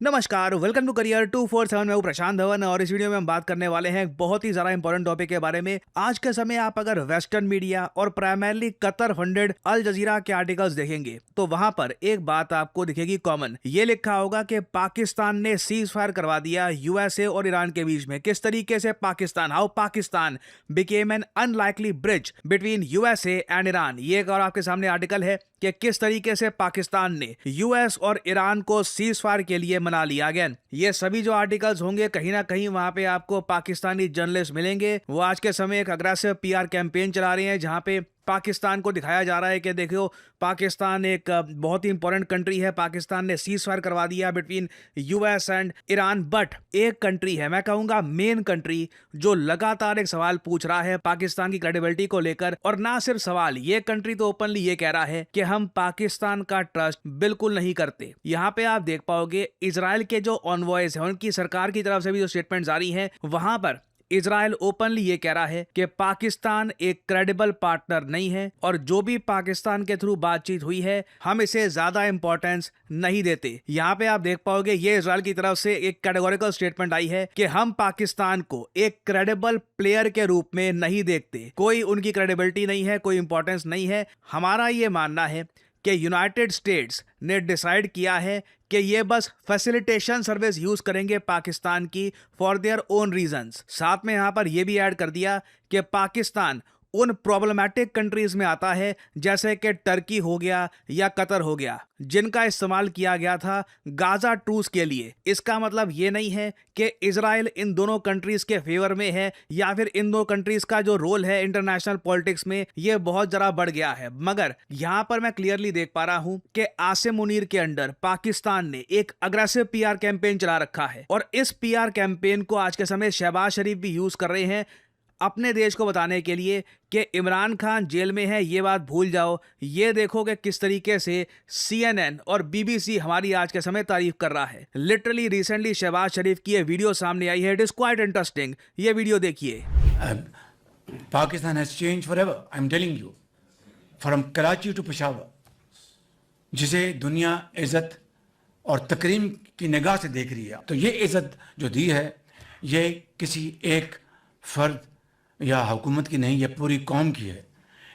नमस्कार, welcome to career 247। मैं हूं प्रशांत धवन और इस वीडियो में हम बात करने वाले हैं एक बहुत ही ज्यादा इंपॉर्टेंट टॉपिक के बारे में। आज के समय आप अगर वेस्टर्न मीडिया और प्राइमरली कतर फंडेड अल जजीरा के आर्टिकल्स देखेंगे तो वहां पर एक बात आपको दिखेगी कॉमन। ये लिखा होगा कि पाकिस्तान ने सीज फायर करवा दिया यूएसए और ईरान के बीच में। किस तरीके से how Pakistan became an unlikely bridge between USA and Iran. ये एक और आपके सामने आर्टिकल है कि किस तरीके से पाकिस्तान ने यूएस और ईरान को सीज फायर के लिए मना लिया। अगेन ये सभी जो आर्टिकल्स होंगे कहीं ना कहीं वहां पे आपको पाकिस्तानी जर्नलिस्ट मिलेंगे। वो आज के समय एक अग्रेसिव पीआर कैंपेन चला रहे हैं जहां पे पाकिस्तान को दिखाया जा रहा है कि देखो पाकिस्तान एक बहुत ही इंपॉर्टेंट कंट्री है, पाकिस्तान ने सीज फायर करवा दिया between US and Iran. But एक कंट्री है, मैं कहूंगा मेन कंट्री, जो लगातार एक सवाल पूछ रहा है पाकिस्तान की क्रेडिबिलिटी को लेकर। और ना सिर्फ सवाल, ये कंट्री तो ओपनली ये कह रहा है कि हम पाकिस्तान का ट्रस्ट बिल्कुल नहीं करते। यहाँ पे आप देख पाओगे इजराइल के जो ऑनवॉयस है उनकी सरकार की तरफ से भी जो स्टेटमेंट जारी है वहां पर इजराइल ओपनली ये कह रहा है कि पाकिस्तान एक क्रेडिबल पार्टनर नहीं है और जो भी पाकिस्तान के थ्रू बातचीत हुई है हम इसे ज्यादा इंपॉर्टेंस नहीं देते। यहाँ पे आप देख पाओगे ये इजराइल की तरफ से एक कैटेगोरिकल स्टेटमेंट आई है कि हम पाकिस्तान को एक क्रेडिबल प्लेयर के रूप में नहीं देखते, कोई उनकी क्रेडिबिलिटी नहीं है, कोई इंपॉर्टेंस नहीं है। हमारा ये मानना है कि यूनाइटेड स्टेट्स ने डिसाइड किया है कि ये बस फैसिलिटेशन सर्विस यूज करेंगे पाकिस्तान की फॉर देयर ओन रीजंस। साथ में यहां पर यह भी ऐड कर दिया कि पाकिस्तान उन प्रॉब्लमैटिक कंट्रीज में आता है जैसे कि टर्की हो गया या कतर हो गया जिनका इस्तेमाल किया गया था गाजा ट्रूस के लिए। इसका मतलब ये नहीं है कि इजराइल इन दोनों कंट्रीज के फेवर में है या फिर इन दो कंट्रीज का जो रोल है इंटरनेशनल पॉलिटिक्स में ये बहुत जरा बढ़ गया है। मगर यहां पर मैं क्लियरली देख पा रहा हूं कि आसिम मुनीर के अंडर पाकिस्तान ने एक अग्रेसिव पीआर कैंपेन चला रखा है और इस पीआर कैंपेन को आज के समय शहबाज शरीफ भी यूज कर रहे हैं अपने देश को बताने के लिए कि इमरान खान जेल में है, ये बात भूल जाओ। ये देखो कि किस तरीके से CNN और BBC हमारी आज के समय तारीफ कर रहा है। लिटरली रिसेंटली शहबाज शरीफ की ये वीडियो सामने आई है, इट इज क्वाइट इंटरेस्टिंग। ये वीडियो देखिए। Pakistan has change forever, I am telling you, from Karachi to Peshawar, जिसे दुनिया इज्जत और तकरीम की निगाह से देख रही है। तो ये इज्जत जो दी है ये किसी एक फर्द या हुकूमत की नहीं, ये पूरी कौम की है,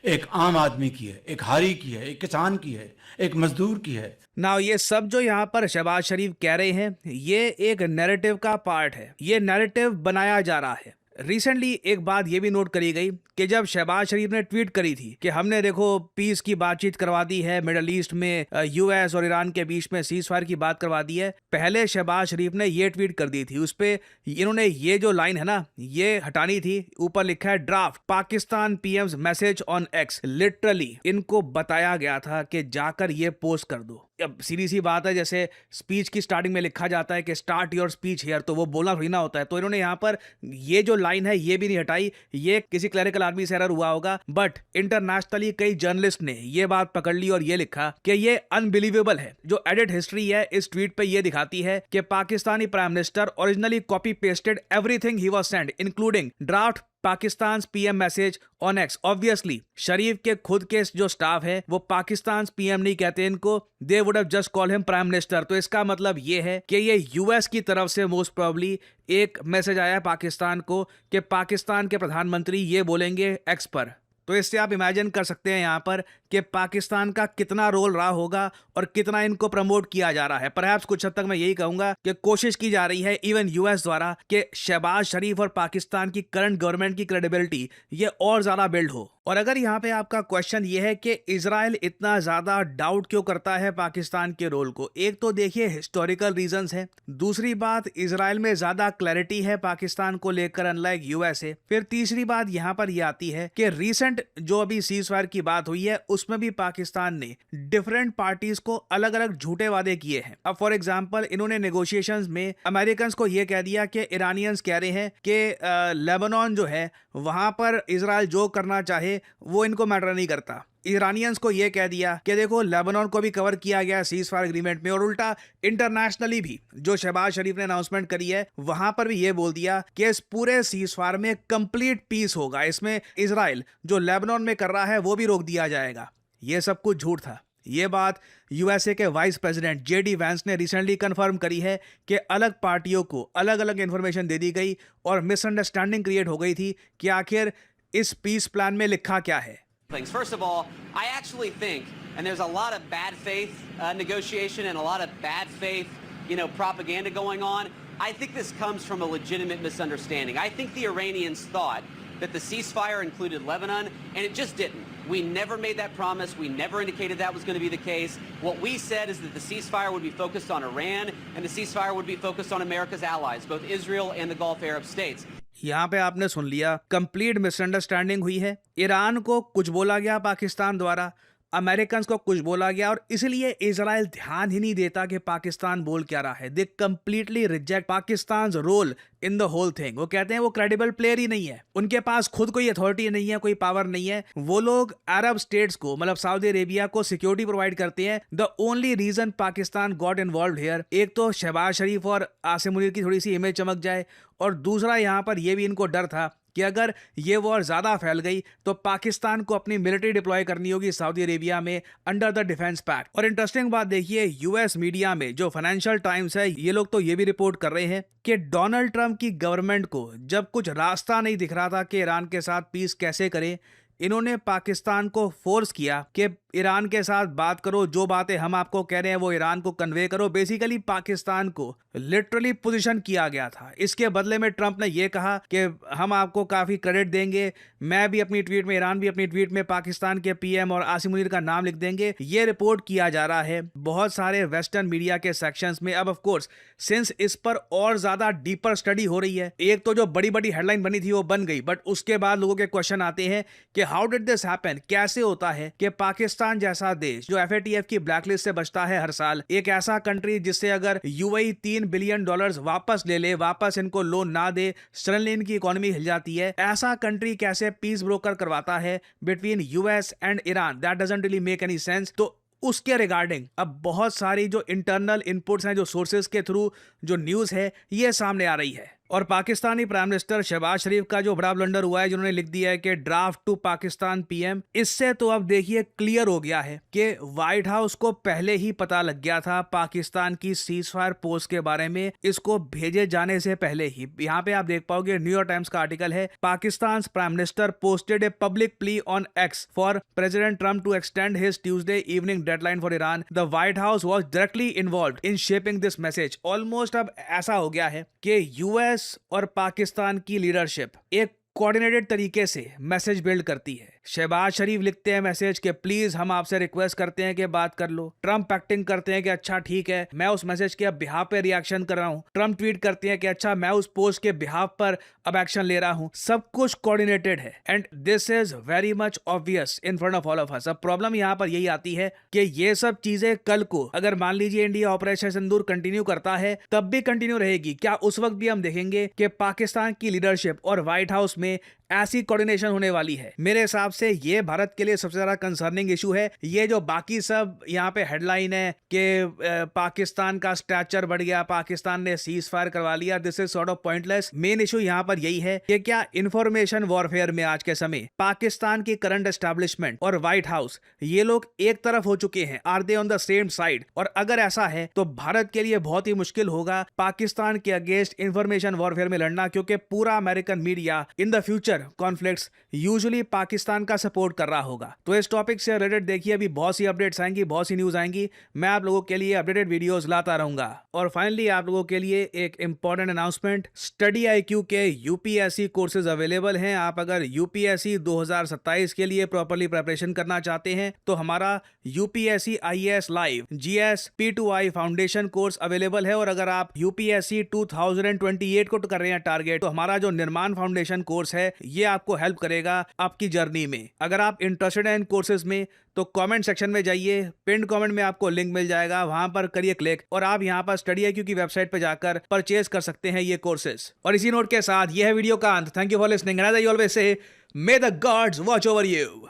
एक आम आदमी की है, एक हारी की है, एक किसान की है, एक मजदूर की है। नाउ ये सब जो यहाँ पर शहबाज शरीफ कह रहे हैं ये एक नैरेटिव का पार्ट है, ये नैरेटिव बनाया जा रहा है। रिसेंटली एक बात ये भी नोट करी गई कि जब शहबाज शरीफ ने ट्वीट करी थी कि हमने देखो पीस की बातचीत करवा दी है, मिडल ईस्ट में यूएस और ईरान के बीच में सीज फायर की बात करवा दी है, पहले शहबाज शरीफ ने ये ट्वीट कर दी थी। उस पे इन्होंने ये जो लाइन है ना ये हटानी थी। ऊपर लिखा है draft Pakistan PM's message on x. Literally इनको बताया गया था कि जाकर ये पोस्ट कर दो। अब सीधी सी बात है, जैसे स्पीच की स्टार्टिंग में लिखा जाता है कि स्टार्ट योर स्पीच हियर, तो वो बोलना थोड़ी ना होता है। तो इन्होंने यहाँ पर ये जो लाइन है ये भी नहीं हटाई। ये किसी क्लरिकल आदमी से एरर हुआ होगा, बट इंटरनेशनली कई जर्नलिस्ट ने ये बात पकड़ ली और ये लिखा कि ये अनबिलीवेबल है। जो एडिट हिस्ट्री है इस ट्वीट पे ये दिखाती है कि Pakistani prime minister originally copy pasted everything ही was send including draft Pakistan PM message on X. Obviously Sharif के खुद के जो स्टाफ है वो पाकिस्तान पीएम नहीं कहते इनको, they would have just call him prime minister. तो इसका मतलब ये है कि ये यूएस की तरफ से मोस्ट प्रोबेबली एक मैसेज आया है पाकिस्तान को कि पाकिस्तान के प्रधानमंत्री ये बोलेंगे एक्स पर। तो इससे आप इमेजिन कर सकते हैं यहाँ पर कि पाकिस्तान का कितना रोल रहा होगा और कितना इनको प्रमोट किया जा रहा है। परहैप्स कुछ हद तक मैं यही कहूंगा कि कोशिश की जा रही है इवन यूएस द्वारा कि शहबाज शरीफ और पाकिस्तान की करंट गवर्नमेंट की क्रेडिबिलिटी ये और ज्यादा बिल्ड हो। और अगर यहाँ पे आपका क्वेश्चन ये है कि इजराइल इतना ज्यादा डाउट क्यों करता है पाकिस्तान के रोल को, एक तो देखिए हिस्टोरिकल रीजंस है, दूसरी बात इजराइल में ज्यादा क्लैरिटी है पाकिस्तान को लेकर अनलाइक यूएसए, फिर तीसरी बात यहाँ पर यह आती है कि रीसेंट जो अभी सीज फायर की बात हुई है उसमें भी पाकिस्तान ने डिफरेंट पार्टीज को अलग अलग झूठे वादे किए हैं। अब फॉर एग्जांपल इन्होंने नेगोशिएशंस में अमेरिकन को यह कह दिया कि ईरानियंस कह रहे हैं कि लेबनान जो है वहां पर इजराइल जो करना चाहे वो इनको मैटर नहीं करता। ईरानियंस को यह कह दिया कि देखो लेबनान को भी कवर किया गया सीज फायर एग्रीमेंट में, और उल्टा इंटरनेशनली भी जो शहबाज शरीफ ने अनाउंसमेंट करी है वहां पर भी यह बोल दिया कि इस पूरे सीज फायर में कंप्लीट पीस होगा, इसमें इजराइल जो लेबनान में कर रहा है वो भी रोक दिया जाएगा। यह सब कुछ झूठ था। ये बात यूएसए के वाइस प्रेसिडेंट जेडी वैंस ने रिसेंटली कंफर्म करी है कि अलग पार्टियों को अलग अलग इन्फॉर्मेशन दे दी गई और मिसअंडरस्टैंडिंग क्रिएट हो गई थी कि आखिर इस पीस प्लान में लिखा क्या है। First of all, I actually think, and there's a lot of bad faith negotiation and a lot of bad faith, propaganda going on. I think this comes from a legitimate misunderstanding. I think the Iranians thought that the ceasefire included Lebanon, and it just didn't. We never made that promise. We never indicated that was going to be the case. What we said is that the ceasefire would be focused on Iran, and the ceasefire would be focused on America's allies, both Israel and the Gulf Arab states. यहाँ पे आपने सुन लिया, complete misunderstanding हुई है। Iran को कुछ बोला गया पाकिस्तान द्वारा, अमेरिकन को कुछ बोला गया और इसलिए इजराइल ध्यान ही नहीं देता कि पाकिस्तान बोल क्या रहा है। They completely reject Pakistan role in the whole thing. वो कहते हैं वो क्रेडिबल प्लेयर ही नहीं है, उनके पास खुद कोई अथॉरिटी नहीं है, कोई पावर नहीं है। वो लोग अरब स्टेट्स को, मतलब सऊदी अरेबिया को सिक्योरिटी प्रोवाइड करते हैं। The only reason Pakistan got involve here, एक तो शहबाज शरीफ और आसिम मुनीर की थोड़ी सी इमेज चमक जाए, और दूसरा यहाँ पर यह भी इनको डर था कि अगर ये वॉर ज़्यादा फैल गई तो पाकिस्तान को अपनी मिलिट्री डिप्लॉय करनी होगी सऊदी अरेबिया में अंडर द डिफेंस पैक्ट। और इंटरेस्टिंग बात देखिए, यूएस मीडिया में जो फाइनेंशियल टाइम्स है, ये लोग तो ये भी रिपोर्ट कर रहे हैं कि डोनाल्ड ट्रंप की गवर्नमेंट को जब कुछ रास्ता नहीं दिख रहा था कि ईरान के साथ पीस कैसे करें, इन्होंने पाकिस्तान को फोर्स किया कि ईरान के साथ बात करो, जो बातें हम आपको कह रहे हैं वो ईरान को कन्वे करो। बेसिकली पाकिस्तान को लिटरली पोजीशन किया गया था। इसके बदले में ट्रंप ने यह कहा कि हम आपको काफ़ी क्रेडिट देंगे, मैं भी अपनी ट्वीट में, ईरान भी अपनी ट्वीट में पाकिस्तान के पीएम और आसिम मुनीर का नाम लिख देंगे। ये रिपोर्ट किया जा रहा है बहुत सारे वेस्टर्न मीडिया के सेक्शंस में। अब ऑफ कोर्स सिंस इस पर और ज़्यादा डीपर स्टडी हो रही है, एक तो जो बड़ी बड़ी हेडलाइन बनी थी वो बन गई, बट उसके बाद लोगों के क्वेश्चन आते हैं कि हाउ डिड दिस हैपन, कैसे होता है कि पाकिस्तान जैसा देश जो FATF की ब्लैकलिस्ट से बचता है हर साल, एक ऐसा कंट्री जिससे अगर UAE $3 बिलियन वापस ले ले, वापस इनको लोन ना दे, सडनली इनकी इकोनॉमी हिल जाती है, ऐसा कंट्री कैसे पीस ब्रोकर करवाता है between US and Iran? That doesn't really make any sense. तो उसके रिगार्डिंग अब बहुत सारी जो इंटरनल इनपुट्स हैं, जो सोर्सेज के थ्रू जो न्यूज़ है, ये सामने आ रही है। और पाकिस्तानी प्राइम मिनिस्टर शहबाज शरीफ का जो बड़ा ब्लंडर हुआ है, जिन्होंने लिख दिया है कि ड्राफ्ट टू पाकिस्तान PM, इससे तो अब देखिए क्लियर हो गया है कि व्हाइट हाउस को पहले ही पता लग गया था पाकिस्तान की सीजफायर पोस्ट के बारे में, इसको भेजे जाने से पहले ही। यहाँ पे आप देख पाओगे न्यूयॉर्क टाइम्स का आर्टिकल है, Pakistan prime minister posted a public plea on X for president Trump to extend his Tuesday evening deadline for Iran. The White House was directly involve in shaping this message. Almost अब ऐसा हो गया है कि US और पाकिस्तान की leadership एक coordinated तरीके से मैसेज बिल्ड करती है। शहबाज शरीफ लिखते हैं मैसेज के प्लीज हम आपसे रिक्वेस्ट करते हैं कि बात कर लो। ट्रंप एक्टिंग करते हैं कि अच्छा ठीक है, मैं उस मैसेज के बिहाफ पे रिएक्शन कर रहा हूं। ट्रंप ट्वीट करते हैं कि अच्छा मैं उस पोस्ट के बिहाफ पर अब एक्शन ले रहा हूं। सब कुछ कोऑर्डिनेटेड है and this is very much obvious in front of all of us. अब प्रॉब्लम यहां पर यही आती है कि ये सब चीजें कल को अगर मान लीजिए इंडिया ऑपरेशन सिंदूर कंटिन्यू करता है, तब भी कंटिन्यू रहेगी क्या? उस वक्त भी हम देखेंगे कि पाकिस्तान की लीडरशिप और व्हाइट हाउस में ऐसी कोऑर्डिनेशन होने वाली है? मेरे हिसाब से ये भारत के लिए सबसे ज्यादा कंसर्निंग इशू है। ये जो बाकी सब यहाँ पे हेडलाइन है कि पाकिस्तान का स्टैचर बढ़ गया, पाकिस्तान ने सीज फायर करवा लिया, this is sort of pointless. Main issue यहाँ पर यही है कि क्या इंफॉर्मेशन वॉरफेयर में आज के समय पाकिस्तान की करंट एस्टैब्लिशमेंट और व्हाइट हाउस ये लोग एक तरफ हो चुके हैं? Are they on the same side? और अगर ऐसा है तो भारत के लिए बहुत ही मुश्किल होगा पाकिस्तान के अगेंस्ट इंफॉर्मेशन वॉरफेयर में लड़ना, क्योंकि पूरा American media in the future conflicts usually Pakistan का सपोर्ट कर रहा होगा। तो इस टॉपिक से रिलेटेड देखिए अभी बहुत सी अपडेट्स आएंगी, बहुत सी न्यूज आएंगी, मैं आप लोगों के लिए अपडेटेड वीडियोस लाता रहूंगा। और फाइनली आप लोगों के लिए एक इंपॉर्टेंट अनाउंसमेंट, स्टडी IQ के UPSC कोर्सेज अवेलेबल हैं। आप अगर UPSC 2027 के लिए प्रॉपर्ली प्रिपरेशन करना चाहते हैं तो हमारा UPSC IAS live GS P2I foundation course available है। और अगर आप UPSC 2028 को कर रहे हैं टारगेट, तो हमारा जो निर्माण फाउंडेशन कोर्स है ये आपको हेल्प करेगा आपकी जर्नी में। अगर आप इंटरेस्टेड हैं इन कोर्सेज में तो कमेंट सेक्शन में जाइए, पिन कमेंट में आपको लिंक मिल जाएगा, वहां पर करिए क्लिक और आप यहां पर स्टडी IQ की वेबसाइट पर जाकर परचेज कर सकते हैं ये कोर्सेज। और इसी नोट के साथ यह है वीडियो का अंत। Thank you for listening and as I always say, may the gods watch over you.